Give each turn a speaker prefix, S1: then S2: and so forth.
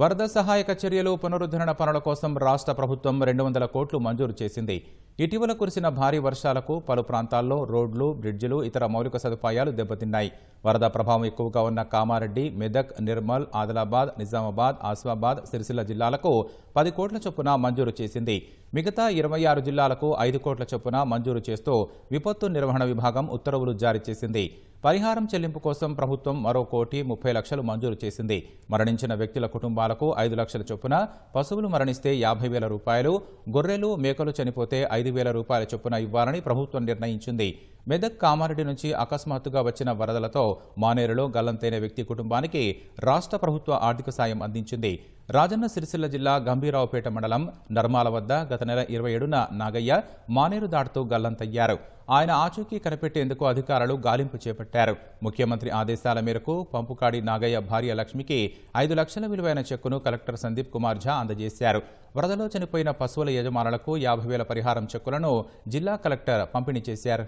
S1: వరద సహాయక చర్యలు పునరుద్ధరణ పనుల కోసం రాష్ట్ర ప్రభుత్వం 200 కోట్లు మంజూరు చేసింది. ఇటీవల కురిసిన భారీ వర్షాలకు పలు ప్రాంతాల్లో రోడ్లు, బ్రిడ్జిలు, ఇతర మౌలిక సదుపాయాలు దెబ్బతిన్నాయి. వరద ప్రభావం ఎక్కువగా ఉన్న కామారెడ్డి, మెదక్, నిర్మల్, ఆదిలాబాద్, నిజామాబాద్, ఆసిఫాబాద్, సిరిసిల్ల జిల్లాలకు 10 కోట్ల చొప్పున మంజూరు చేసింది. మిగతా 26 జిల్లాలకు 5 కోట్ల చొప్పున మంజూరు చేస్తూ విపత్తు నిర్వహణ విభాగం ఉత్తర్వులు జారీ చేసింది. పరిహారం చెల్లింపు కోసం ప్రభుత్వం మరో 1,30 లక్షలు మంజూరు చేసింది. మరణించిన వ్యక్తుల కుటుంబాలకు 5 లక్షల చొప్పున, పశువులు మరణిస్తే 50,000 రూపాయలు, గొర్రెలు, మేకలు చనిపోతే 5,000 రూపాయల చొప్పున ఇవ్వాలని ప్రభుత్వం నిర్ణయించింది. మెదక్, కామారెడ్డి నుంచి అకస్మాత్తుగా వచ్చిన వరదలతో మానేరులో గల్లంతైన వ్యక్తి కుటుంబానికి రాష్ట్ర ప్రభుత్వ ఆర్థిక సాయం అందించింది. రాజన్న సిరిసిల్ల జిల్లా గంభీరావుపేట మండలం నర్మాల వద్ద గత నెల 27న నాగయ్య మానేరు దాటుతూ గల్లంతయ్యారు. ఆయన ఆచూకీ కనిపెట్టేందుకు అధికారులు గాలింపు చేపట్టారు. ముఖ్యమంత్రి ఆదేశాల మేరకు పంపుకాడి నాగయ్య భార్య లక్ష్మికి 5 లక్షల విలువైన చెక్కును కలెక్టర్ సందీప్ కుమార్ ఝా అందజేశారు. వరదలో చనిపోయిన పశువుల యజమానులకు 50,000 పరిహారం చెక్కులను జిల్లా కలెక్టర్ పంపిణీ చేశారు.